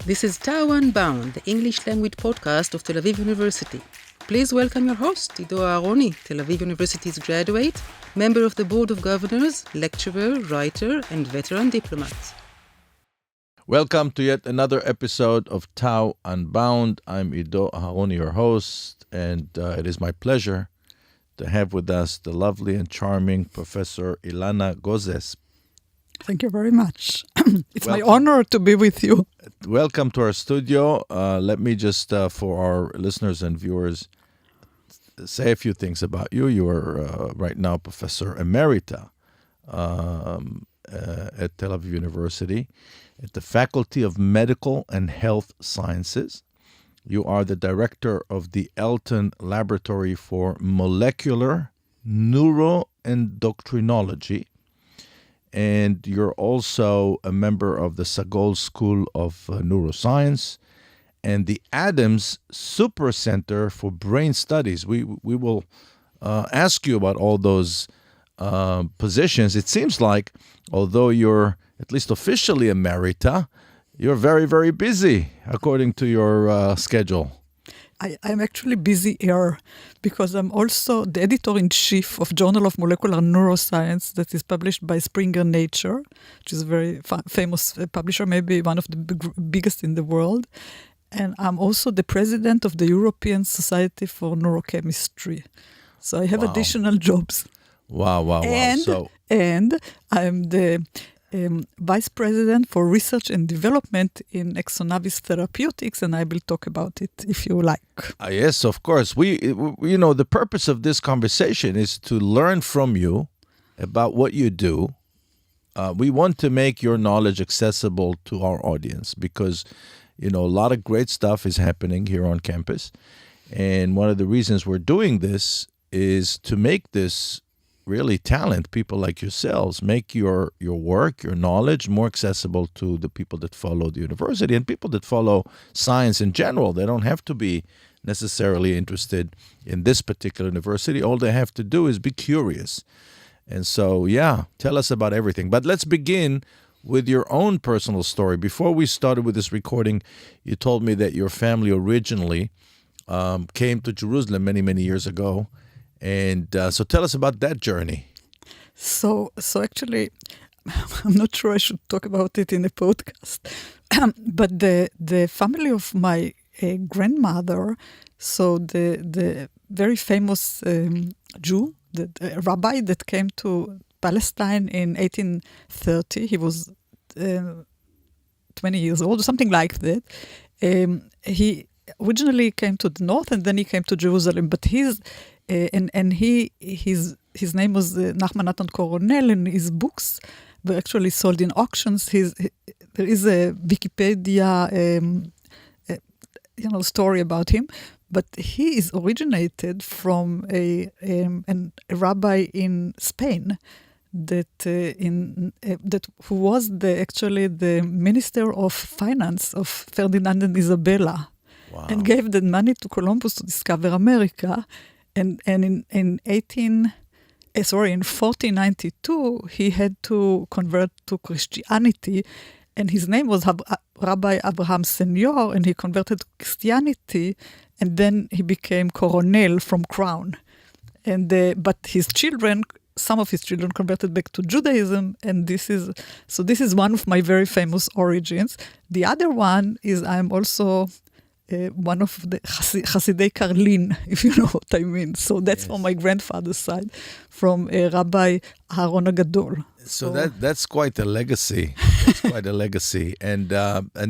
This is Tau Unbound, the English language podcast of Tel Aviv University. Please welcome your host, Ido Aharoni, Tel Aviv University's graduate, member of the Board of Governors, lecturer, writer, and veteran diplomat. Welcome to yet another episode of Tau Unbound. I'm Ido Aharoni, your host, and it is my pleasure to have with us the lovely and charming Professor Illana Gozes. Thank you very much. It's my honor to be with you. Welcome to our studio. Let me just, for our listeners and viewers, say a few things about you. You are right now Professor Emerita at Tel Aviv University at the Faculty of Medical and Health Sciences. You are the director of the Elton Laboratory for Molecular Neuroendocrinology. And you're also a member of the Sagol School of Neuroscience and the Adams Super Center for Brain Studies. We will ask you about all those positions. It seems like, although you're at least officially Emerita, you're very, very busy according to your schedule. I'm actually busier because I'm also the editor-in-chief of Journal of Molecular Neuroscience that is published by Springer Nature, which is a very famous publisher, maybe one of the biggest in the world. And I'm also the president of the European Society for Neurochemistry. So I have additional jobs. Wow. And I'm the Vice President for Research and Development in Exonavis Therapeutics, and I will talk about it if you like. Yes, of course. The purpose of this conversation is to learn from you about what you do. We want to make your knowledge accessible to our audience because, a lot of great stuff is happening here on campus. And one of the reasons we're doing this is to make this really talent, people like yourselves, make your work, your knowledge more accessible to the people that follow the university and people that follow science in general. They don't have to be necessarily interested in this particular university. All they have to do is be curious. And so, tell us about everything. But let's begin with your own personal story. Before we started with this recording, you told me that your family originally came to Jerusalem many, many years ago. And so tell us about that journey. So actually, I'm not sure I should talk about it in a podcast. But the family of my grandmother, so the very famous Jew, the rabbi that came to Palestine in 1830, he was 20 years old, something like that. He originally came to the north and then he came to Jerusalem, but his name was Nachman Natan Coronel, and his books were actually sold in auctions. There is a Wikipedia story about him, but he is originated from a rabbi in Spain that who was the minister of finance of Ferdinand and Isabella. Wow. And gave the money to Columbus to discover America. And in 1492, he had to convert to Christianity, and his name was Rabbi Abraham Senior, and he converted to Christianity, and then he became Coronel from Crown. But some of his children converted back to Judaism, and this is one of my very famous origins. The other one is I'm also one of the Hasidei Karlin, if you know what I mean. So that's from my grandfather's side, from Rabbi Aharon Gadol. So that's quite a legacy. That's quite a legacy. And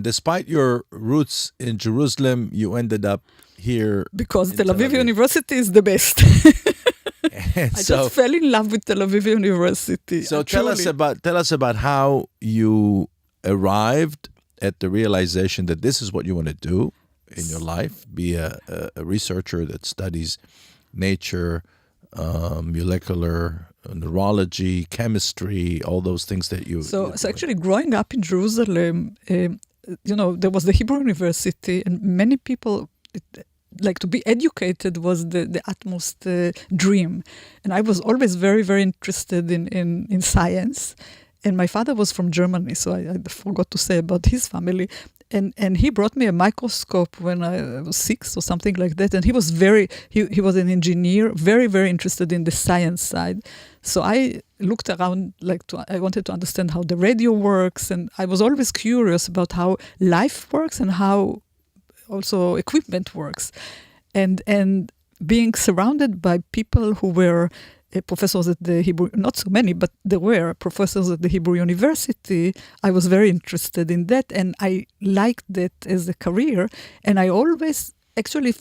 despite your roots in Jerusalem, you ended up here because Tel Aviv University is the best. I just fell in love with Tel Aviv University. So tell us about how you arrived at the realization that this is what you want to do in your life, be a researcher that studies nature, molecular neurology, chemistry, all those things that you... So actually growing up in Jerusalem, there was the Hebrew University, and many people, to be educated was the utmost dream. And I was always very, very interested in science. And my father was from Germany, so I forgot to say about his family. And he brought me a microscope when I was 6 or something like that. And he was he was an engineer, very, very interested in the science side. So I looked around, I wanted to understand how the radio works. And I was always curious about how life works and how also equipment works. And being surrounded by people who were professors at the Hebrew, not so many, but there were professors at the Hebrew University, I was very interested in that, and I liked that as a career. And I always, actually,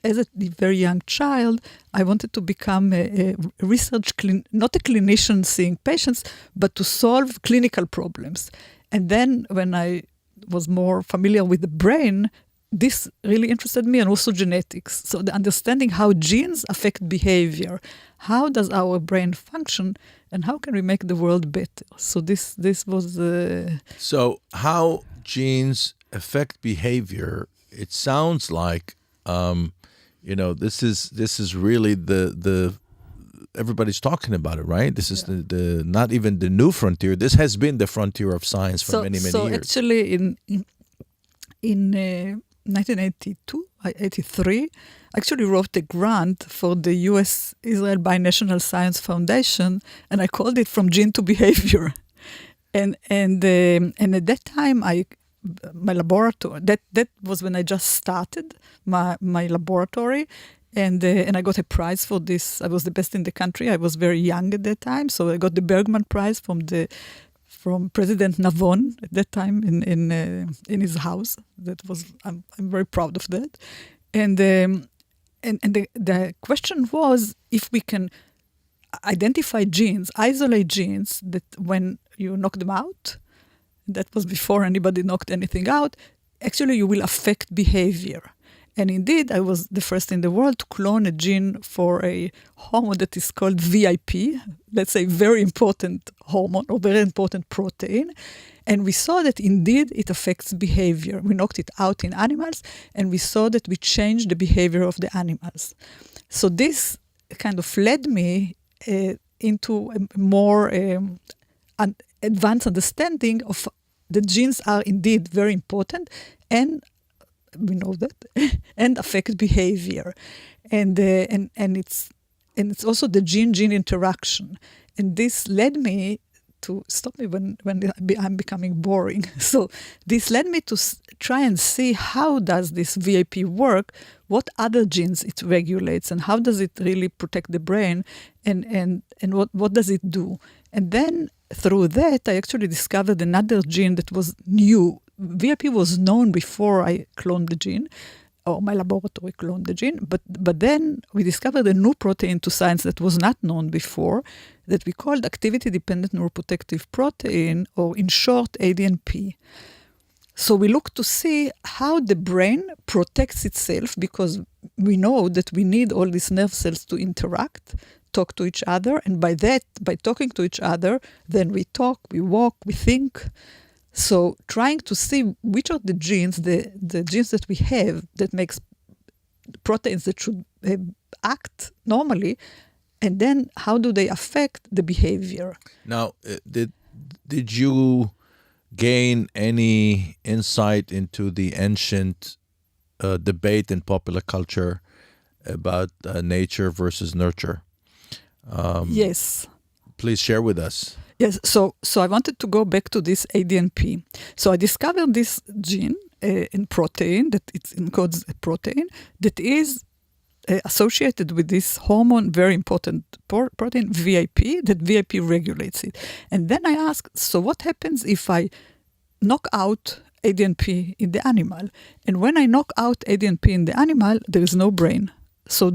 as a very young child, I wanted to become a research, not a clinician seeing patients, but to solve clinical problems. And then when I was more familiar with the brain, this really interested me, and also genetics. So the understanding how genes affect behavior, how does our brain function, and how can we make the world better? So this was So how genes affect behavior? It sounds like this is really the everybody's talking about it, right? This is the not even the new frontier. This has been the frontier of science for many years. So actually, in 1982, 83, I actually wrote a grant for the U.S.-Israel Binational Science Foundation, and I called it From Gene to Behavior. And at that time, my laboratory, that was when I just started my laboratory, and I got a prize for this. I was the best in the country. I was very young at that time, so I got the Bergman Prize from President Navon at that time in his house. That was I'm very proud of that. And the question was if we can identify genes, isolate genes that when you knock them out, that was before anybody knocked anything out, actually you will affect behavior. And indeed, I was the first in the world to clone a gene for a hormone that is called VIP, let's say very important hormone or very important protein. And we saw that indeed it affects behavior. We knocked it out in animals, and we saw that we changed the behavior of the animals. So this kind of led me into a more advanced understanding of the genes are indeed very important, and we know that, and affect behavior, and it's also the gene interaction, and this led me to stop me when I'm becoming boring. So this led me to try and see how does this VIP work, what other genes it regulates, and how does it really protect the brain, and what does it do, and then through that I actually discovered another gene that was new. VIP was known before I cloned the gene, or my laboratory cloned the gene, but then we discovered a new protein to science that was not known before, that we called activity-dependent neuroprotective protein, or in short, ADNP. So we looked to see how the brain protects itself, because we know that we need all these nerve cells to interact, talk to each other, and by talking to each other, then we talk, we walk, we think. So trying to see which are the genes, the genes that we have that makes proteins that should act normally, and then how do they affect the behavior? Now, did you gain any insight into the ancient debate in popular culture about nature versus nurture? Yes. Please share with us. Yes, so I wanted to go back to this ADNP. So I discovered this gene in protein, that it encodes a protein that is associated with this hormone, very important protein, VIP, that VIP regulates it. And then I asked, so what happens if I knock out ADNP in the animal? And when I knock out ADNP in the animal, there is no brain. So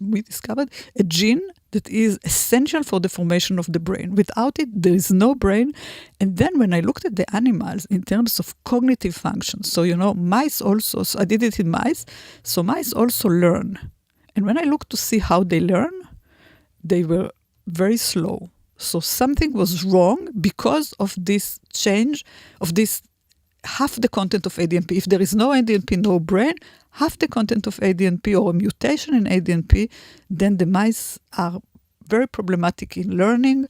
we discovered a gene that is essential for the formation of the brain. Without it, there is no brain. And then when I looked at the animals in terms of cognitive functions, so, mice also, so I did it in mice, so mice also learn. And when I looked to see how they learn, they were very slow. So something was wrong because of this change, of this half the content of ADNP. If there is no ADNP, no brain, half the content of ADNP or a mutation in ADNP, then the mice are very problematic in learning,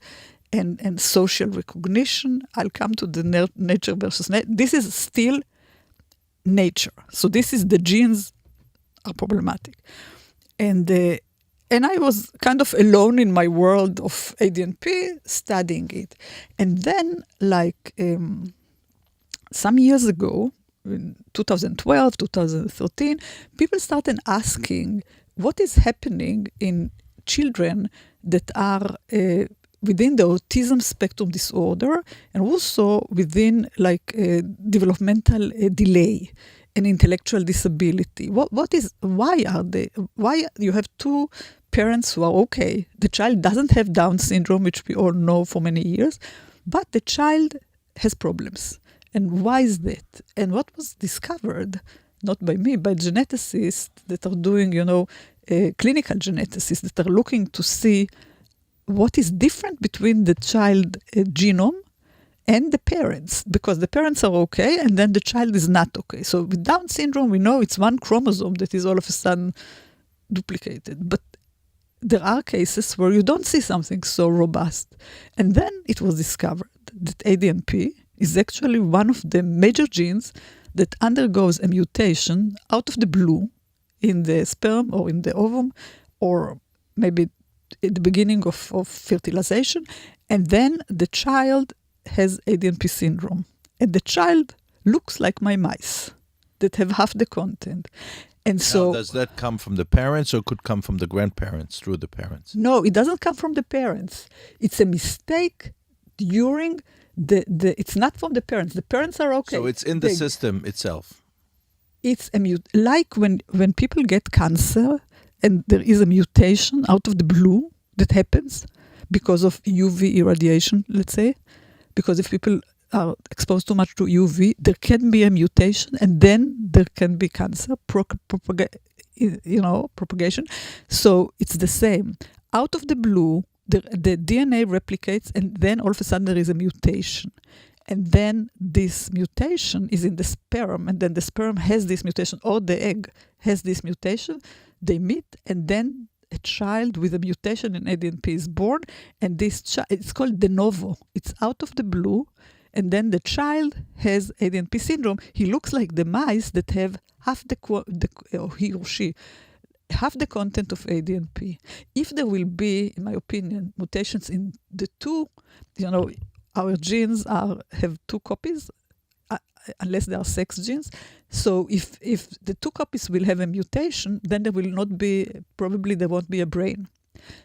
and social recognition. I'll come to the nature versus This is still nature. So this is the genes are problematic. And I was kind of alone in my world of ADNP studying it. And then some years ago, in 2012, 2013, people started asking what is happening in children that are within the autism spectrum disorder and also within developmental delay and intellectual disability. Why you have two parents who are okay. The child doesn't have Down syndrome, which we all know for many years, but the child has problems. And why is that? And what was discovered, not by me, by geneticists that are doing, clinical geneticists that are looking to see what is different between the child genome and the parents, because the parents are okay and then the child is not okay. So with Down syndrome, we know it's one chromosome that is all of a sudden duplicated. But there are cases where you don't see something so robust. And then it was discovered that ADNP is actually one of the major genes that undergoes a mutation out of the blue in the sperm or in the ovum, or maybe at the beginning of fertilization. And then the child has ADNP syndrome. And the child looks like my mice that have half the content. And so, now, does that come from the parents or could come from the grandparents through the parents? No, it doesn't come from the parents. It's a mistake during it's not from the parents. The parents are okay. So it's in the system itself. It's like when people get cancer and there is a mutation out of the blue that happens because of UV irradiation, let's say, because if people are exposed too much to UV, there can be a mutation and then there can be cancer propagation. So it's the same. Out of the blue, the DNA replicates and then all of a sudden there is a mutation. And then this mutation is in the sperm, and then the sperm has this mutation, or the egg has this mutation. They meet, and then a child with a mutation in ADNP is born, and this it's called de novo. It's out of the blue, and then the child has ADNP syndrome. He looks like the mice that have half he or she, half the content of ADNP. If there will be, in my opinion, mutations in the two, our genes have two copies, unless they are sex genes. So if the two copies will have a mutation, then there won't be a brain.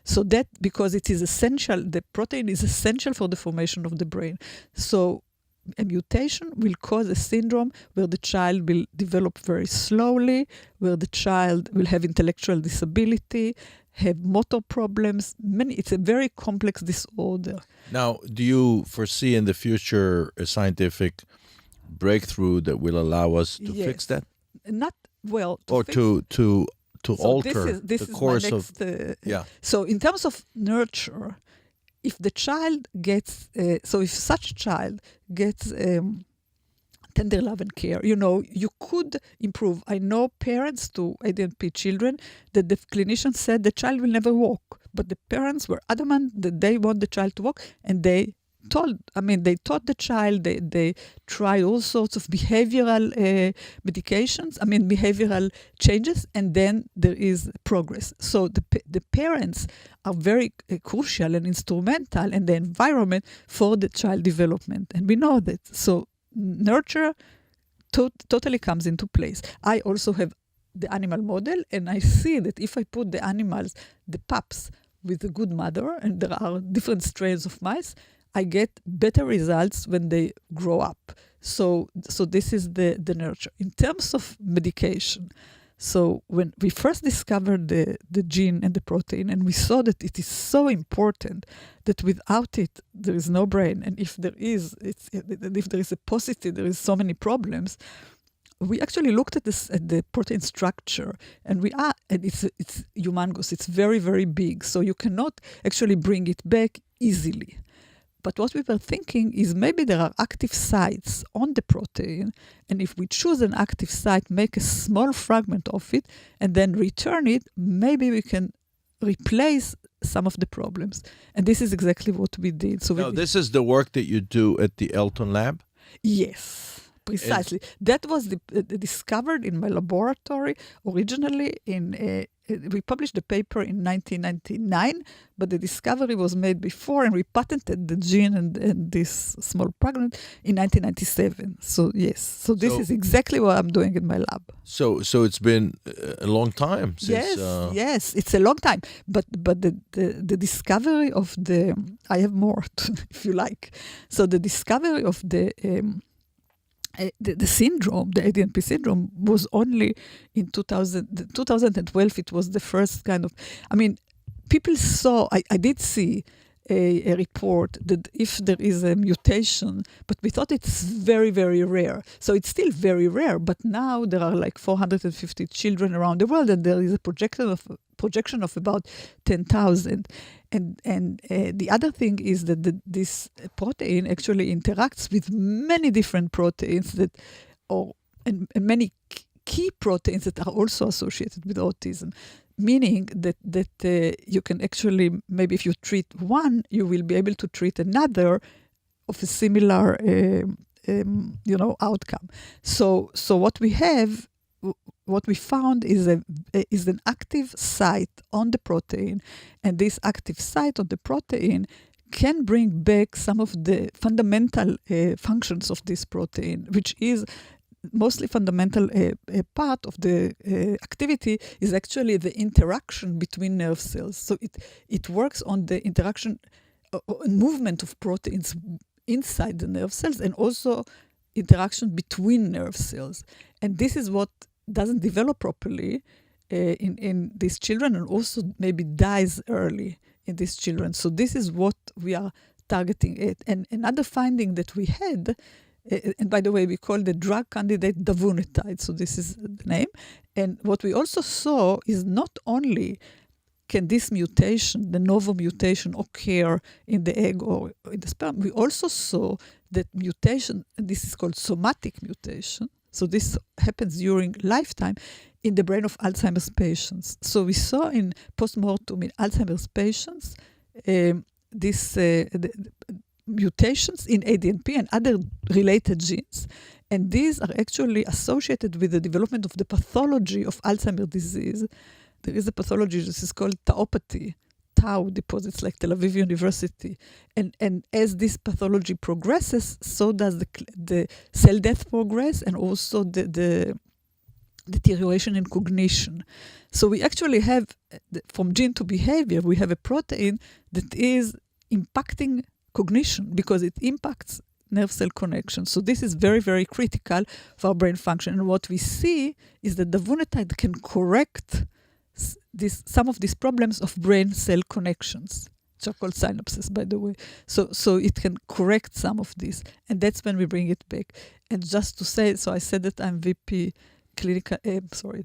So that, because it is essential, the protein is essential for the formation of the brain. So a mutation will cause a syndrome where the child will develop very slowly, where the child will have intellectual disability, have motor problems. It's a very complex disorder. Now, do you foresee in the future a scientific breakthrough that will allow us to fix that? Not well. To alter the course of. So in terms of nurture, if the child gets, if such a child gets tender love and care, you could improve. I know parents to ADNP children that the clinician said the child will never walk, but the parents were adamant that they want the child to walk, and they taught the child, they tried all sorts of behavioral medications, behavioral changes, and then there is progress. So the parents are very crucial and instrumental in the environment for the child development. And we know that. So nurture totally comes into place. I also have the animal model, and I see that if I put the animals, the pups, with a good mother, and there are different strains of mice, I get better results when they grow up. So this is the nurture. In terms of medication, so when we first discovered the gene and the protein, and we saw that it is so important that without it, there is no brain. And if there is a paucity, there is so many problems. We actually looked at the protein structure, and it's humongous. It's very, very big. So you cannot actually bring it back easily. But what we were thinking is maybe there are active sites on the protein, and if we choose an active site, make a small fragment of it, and then return it, maybe we can replace some of the problems. And this is exactly what we did. So Now, this is the work that you do at the Elton Lab? Yes, precisely. That was discovered in my laboratory originally. We published the paper in 1999, but the discovery was made before, and we patented the gene and this small fragment in 1997. So yes, so this is exactly what I'm doing in my lab. So it's been a long time since... Yes, it's a long time. But the discovery of I have more, if you like. So the discovery of the syndrome, the ADNP syndrome, was only in 2012. It was the first kind of, people saw, I did see a report that if there is a mutation, but we thought it's very, very rare. So it's still very rare, but now there are like 450 children around the world, and there is a projection of about 10,000. And the other thing is that this protein actually interacts with many different proteins and many key proteins that are also associated with autism, meaning that you can actually, maybe if you treat one, you will be able to treat another of a similar outcome. So what we found is an active site on the protein, and this active site on the protein can bring back some of the fundamental functions of this protein, which is mostly fundamental part of the activity is actually the interaction between nerve cells. So it works on the interaction movement of proteins inside the nerve cells, and also interaction between nerve cells. And this is what doesn't develop properly in these children, and also maybe dies early in these children. So this is what we are targeting it. And another finding that we had, and by the way, we call the drug candidate Davunetide, so this is the name. And what we also saw is not only can this mutation, the novel mutation, occur in the egg or in the sperm, we also saw that mutation, and this is called somatic mutation, so this happens during lifetime in the brain of Alzheimer's patients. So we saw in postmortem in Alzheimer's patients mutations in ADNP and other related genes. And these are actually associated with the development of the pathology of Alzheimer's disease. There is a pathology that is called tauopathy, tau deposits like Tel Aviv University. And as this pathology progresses, so does the cell death progress, and also the deterioration in cognition. So we actually have, from gene to behavior, we have a protein that is impacting cognition because it impacts nerve cell connection. So this is very, very critical for our brain function. And what we see is that Davunetide can correct some of these problems of brain cell connections, which are called synapses, by the way. So it can correct some of this. And that's when we bring it back. And just to say, so I said that I'm VP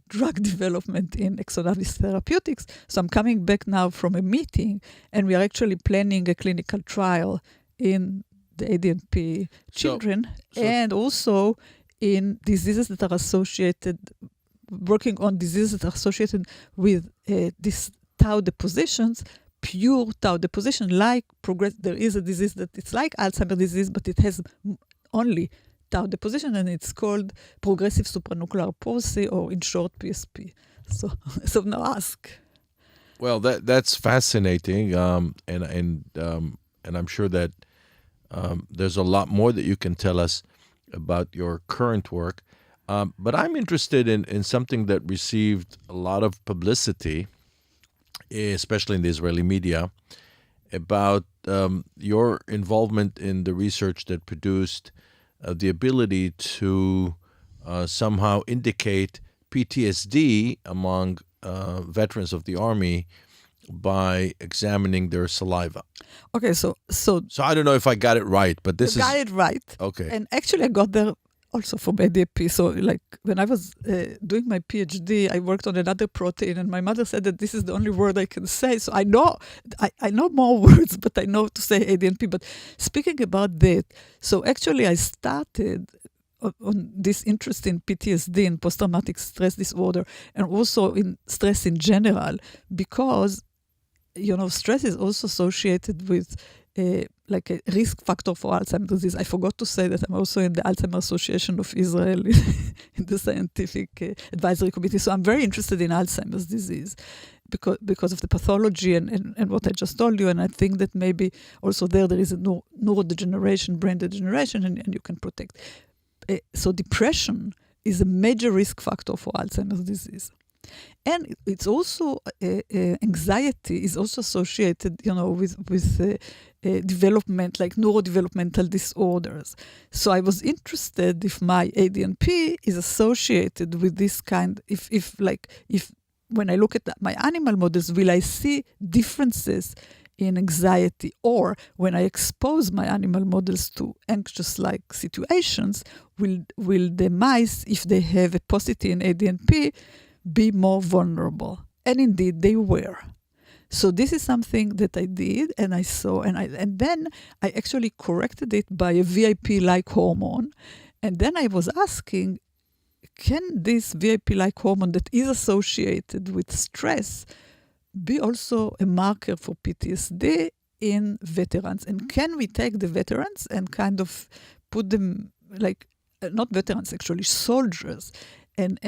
drug development in Exonavis Therapeutics. So I'm coming back now from a meeting, and we are actually planning a clinical trial in the ADNP children, and also in diseases that are associated, working on diseases that are associated with these tau depositions, pure tau deposition, like there is a disease that it's like Alzheimer's disease, but it has only tau deposition, and it's called progressive supranuclear palsy, or in short PSP. So now ask. Well, that's fascinating, and I'm sure that there's a lot more that you can tell us about your current work. But I'm interested in something that received a lot of publicity, especially in the Israeli media, about your involvement in the research that produced the ability to somehow indicate PTSD among veterans of the Army by examining their saliva. Okay, so I don't know if I got it right, but this is... got it right. Okay. And actually I got there also from ADNP. So like when I was doing my PhD, I worked on another protein, and my mother said that this is the only word I can say. So I know more words, but I know to say ADNP. But speaking about that, so actually I started on this interest in PTSD and post-traumatic stress disorder, and also in stress in general, because stress is also associated with like a risk factor for Alzheimer's disease. I forgot to say that I'm also in the Alzheimer Association of Israel in the scientific advisory committee. So I'm very interested in Alzheimer's disease because of the pathology and what I just told you. And I think that maybe also there is a neurodegeneration, brain degeneration, and you can protect. So depression is a major risk factor for Alzheimer's disease. And it's also, anxiety is also associated, with development, like neurodevelopmental disorders. So I was interested if my ADNP is associated with this kind, if when I look at my animal models, will I see differences in anxiety? Or when I expose my animal models to anxious-like situations, will the mice, if they have a paucity in ADNP, be more vulnerable? And indeed, they were. So this is something that I did, and I saw, and then I actually corrected it by a VIP-like hormone. And then I was asking, can this VIP-like hormone that is associated with stress be also a marker for PTSD in veterans? And can we take the veterans and kind of put them, like, not veterans, actually, soldiers, and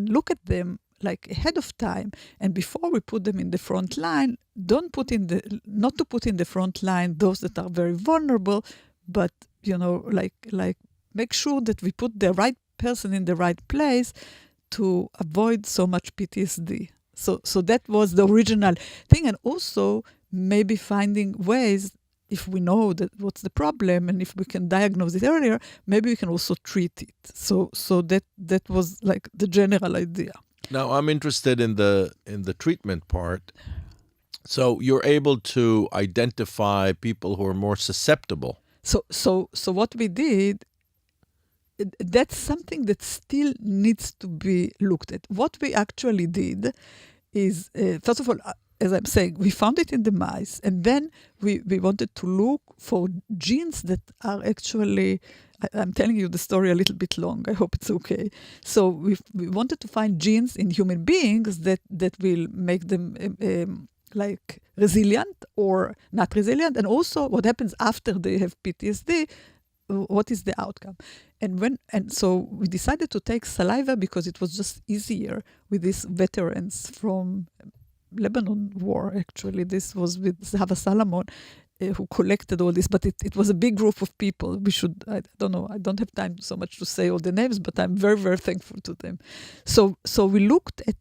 look at them like ahead of time, and before we put them in the front line, not to put in the front line those that are very vulnerable, but like make sure that we put the right person in the right place to avoid so much PTSD. So that was the original thing, and also maybe finding ways, if we know that what's the problem and if we can diagnose it earlier, maybe we can also treat it. So that was like the general idea. Now I'm interested in the treatment part. So you're able to identify people who are more susceptible. So what we did, that's something that still needs to be looked at. What we actually did is, first of all, as I'm saying, we found it in the mice, and then we wanted to look for genes that are actually, I'm telling you the story a little bit long, I hope it's okay. So we wanted to find genes in human beings that will make them like resilient or not resilient, and also what happens after they have PTSD, what is the outcome. And so we decided to take saliva because it was just easier with these veterans from Lebanon war, actually. This was with Zahava Salomon, who collected all this, but it was a big group of people. I don't know, I don't have time so much to say all the names, but I'm very, very thankful to them. So we looked at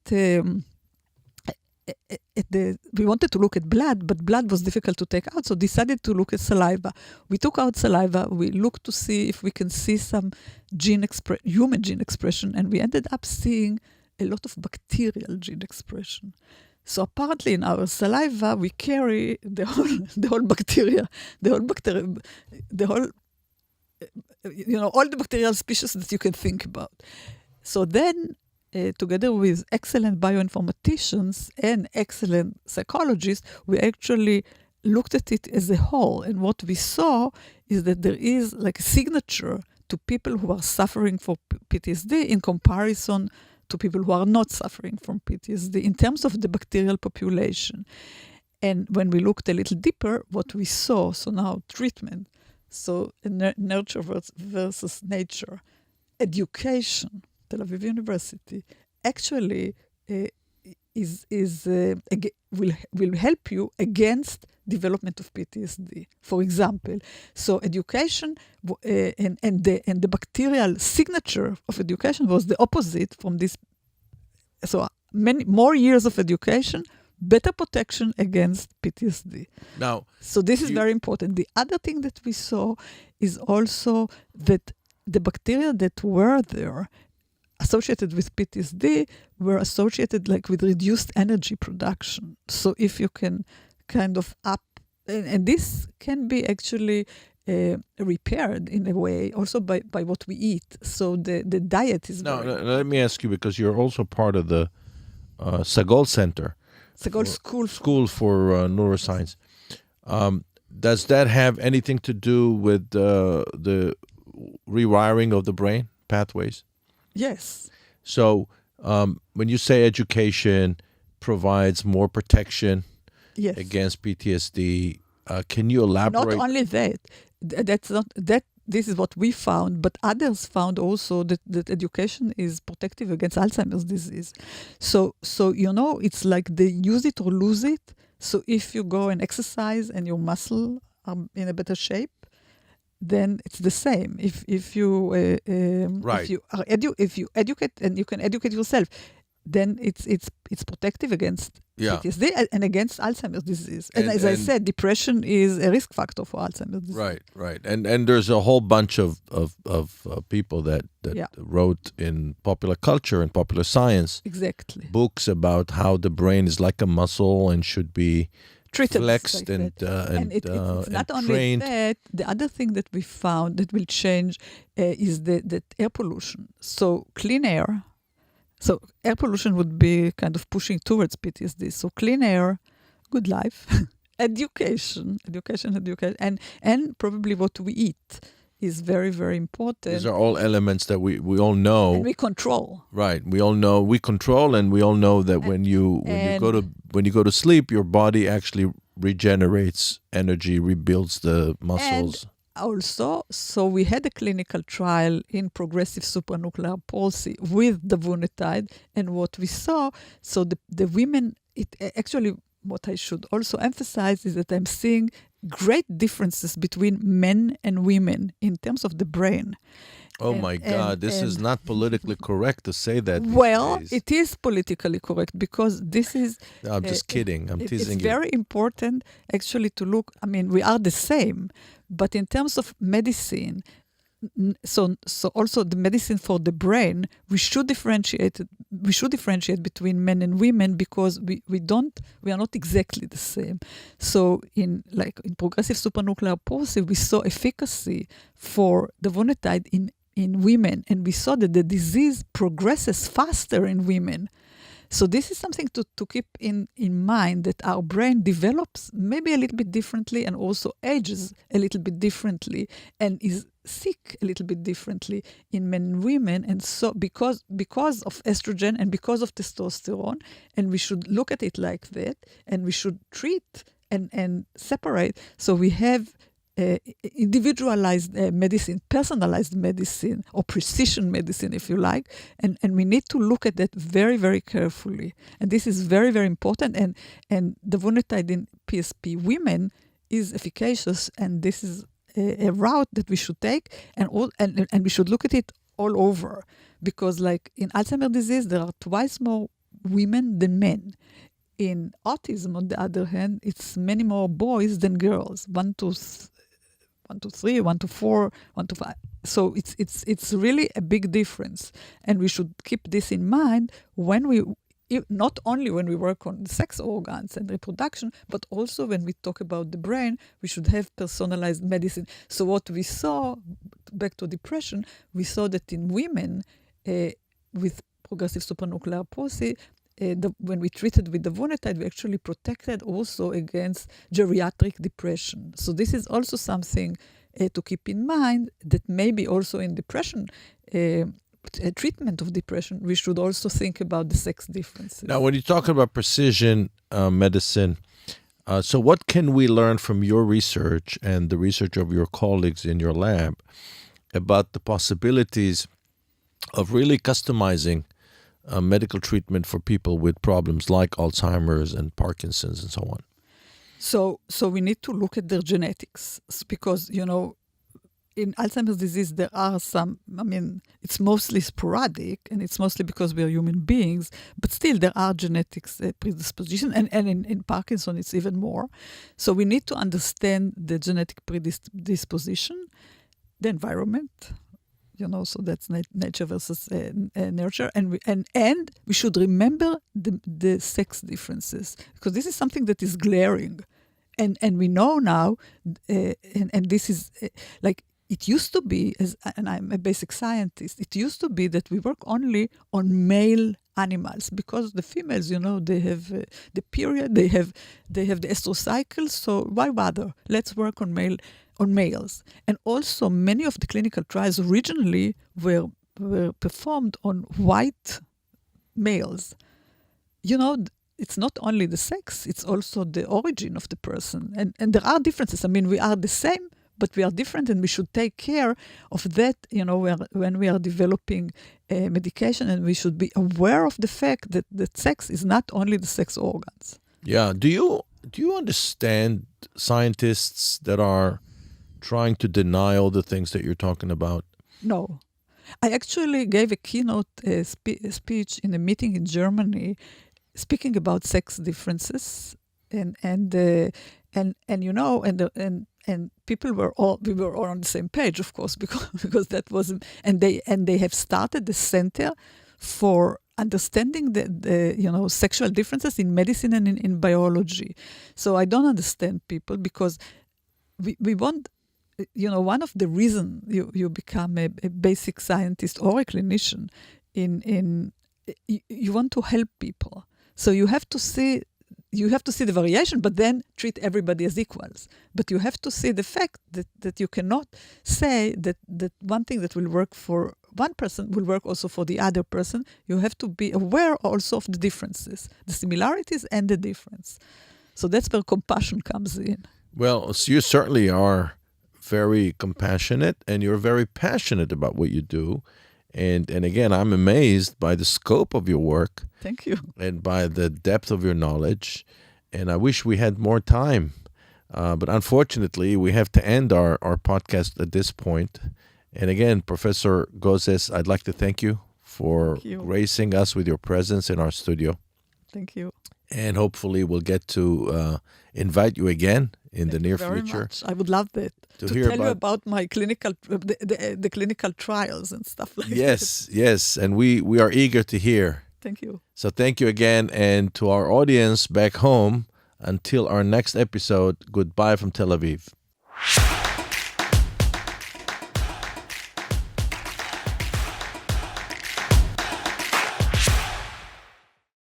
we wanted to look at blood, but blood was difficult to take out, so decided to look at saliva. We took out saliva, we looked to see if we can see some human gene expression, and we ended up seeing a lot of bacterial gene expression. So apparently in our saliva, we carry the whole bacteria, all the bacterial species that you can think about. So then, together with excellent bioinformaticians and excellent psychologists, we actually looked at it as a whole. And what we saw is that there is like a signature to people who are suffering from PTSD in comparison to people who are not suffering from PTSD in terms of the bacterial population. And when we looked a little deeper, what we saw, so now treatment, so nurture versus nature, education, Tel Aviv University, actually will help you against development of PTSD. For example, so education and the bacterial signature of education was the opposite from this. So many more years of education, better protection against PTSD. Now, so this is very important. The other thing that we saw is also that the bacteria that were there associated with PTSD were associated like with reduced energy production. So if you can kind of and this can be actually repaired in a way also by what we eat. So the diet is let me ask you, because you're also part of the Sagol Center. Sagol School for Neuroscience. Does that have anything to do with the rewiring of the brain pathways? Yes. So when you say education provides more protection, Yes. against PTSD. Can you elaborate? Not only that, that's not that. This is what we found, but others found also that education is protective against Alzheimer's disease. So it's like they use it or lose it. So if you go and exercise and your muscle are in a better shape, then it's the same. If you Right. if you educate and you can educate yourself, then it's protective against Yeah. PTSD and against Alzheimer's disease. And as I said, depression is a risk factor for Alzheimer's disease. Right. And there's a whole bunch of people that wrote in popular culture and popular science Exactly. books about how the brain is like a muscle and should be Treated flexed like and it's not only trained. that. The other thing that we found that will change is that air pollution. So clean air. So air pollution would be kind of pushing towards PTSD. So clean air, good life, education, and probably what we eat is very, very important. These are all elements that we all know. And we control. Right. We all know we control, and we all know that when you go to sleep, your body actually regenerates energy, rebuilds the muscles. Also, so we had a clinical trial in progressive supranuclear palsy with Davunetide, and what we saw, so the women, what I should also emphasize is that I'm seeing great differences between men and women in terms of the brain. My God, this is not politically correct to say that. Well, it is politically correct because this is... I'm just kidding. I'm teasing you. It's very important actually to look, we are the same, but in terms of medicine, so also the medicine for the brain, we should differentiate between men and women because we are not exactly the same. So in progressive supranuclear palsy, we saw efficacy for Davunetide in women, and we saw that the disease progresses faster in women. So this is something to keep in mind, that our brain develops maybe a little bit differently and also ages a little bit differently and is sick a little bit differently in men and women. And so because of estrogen and because of testosterone, and we should look at it like that, and we should treat and separate. So we have individualized medicine, personalized medicine, or precision medicine, if you like, and we need to look at that very, very carefully. And this is very, very important. And Davunetide in PSP women is efficacious, and this is a route that we should take, and we should look at it all over, because like in Alzheimer's disease, there are twice more women than men. In autism, on the other hand, it's many more boys than girls. 1 to 3, 1 to 4, 1 to 5. So it's really a big difference, and we should keep this in mind not only when we work on sex organs and reproduction, but also when we talk about the brain. We should have personalized medicine. So what we saw, back to depression, we saw that in women with progressive supranuclear palsy, when we treated with Davunetide, we actually protected also against geriatric depression. So this is also something to keep in mind, that maybe also in depression, treatment of depression, we should also think about the sex differences. Now, when you talk about precision medicine, so what can we learn from your research and the research of your colleagues in your lab about the possibilities of really customizing medical treatment for people with problems like Alzheimer's and Parkinson's and so on? So we need to look at their genetics, because, in Alzheimer's disease, there are some, it's mostly sporadic, and it's mostly because we are human beings, but still there are genetics predisposition, and in Parkinson it's even more. So we need to understand the genetic predisposition, the environment, so that's nature versus nurture, and we should remember the sex differences, because this is something that is glaring, and we know now, and this is it used to be, and I'm a basic scientist, it used to be that we work only on male animals, because the females, they have the period, they have the estrous cycle, so why bother? Let's work on males. And also many of the clinical trials originally were performed on white males. it's not only the sex, it's also the origin of the person. And there are differences. I mean, we are the same, but we are different, and we should take care of that, when we are developing medication, and we should be aware of the fact that sex is not only the sex organs. Yeah. Do you understand scientists that are trying to deny all the things that you're talking about? No. I actually gave a keynote speech in a meeting in Germany, speaking about sex differences, and people we were all on the same page, of course, because that was, and they have started the center for understanding the sexual differences in medicine and in biology. So I don't understand people, because we want, one of the reasons you become a basic scientist or a clinician you want to help people. So you have to see the variation, but then treat everybody as equals. But you have to see the fact that you cannot say that one thing that will work for one person will work also for the other person. You have to be aware also of the differences, the similarities and the difference. So that's where compassion comes in. Well, so you certainly are very compassionate, and you're very passionate about what you do. And again, I'm amazed by the scope of your work. Thank you. And by the depth of your knowledge. And I wish we had more time. But unfortunately, we have to end our podcast at this point. And again, Professor Gozes, I'd like to thank you for gracing us with your presence in our studio. Thank you. And hopefully we'll get to invite you again in the near future. Much. I would love that. To tell you about my clinical, the clinical trials and stuff like that. Yes. And we are eager to hear. Thank you. So thank you again. And to our audience back home, until our next episode, goodbye from Tel Aviv.